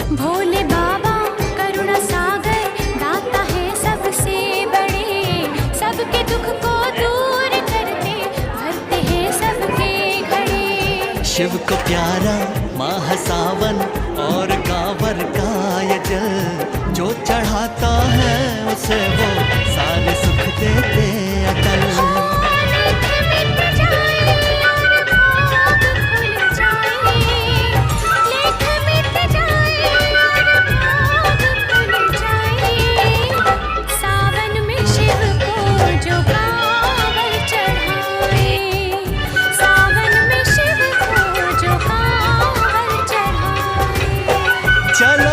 भोले बाबा करुणा सागर दाता है सबसे बड़े, सबके दुख को दूर करते भरते हैं सबके घड़े। शिव को प्यारा माह सावन और कांवर का ये जल, जो चढ़ाता है उसे वो सारे सुख देते अटल। चलो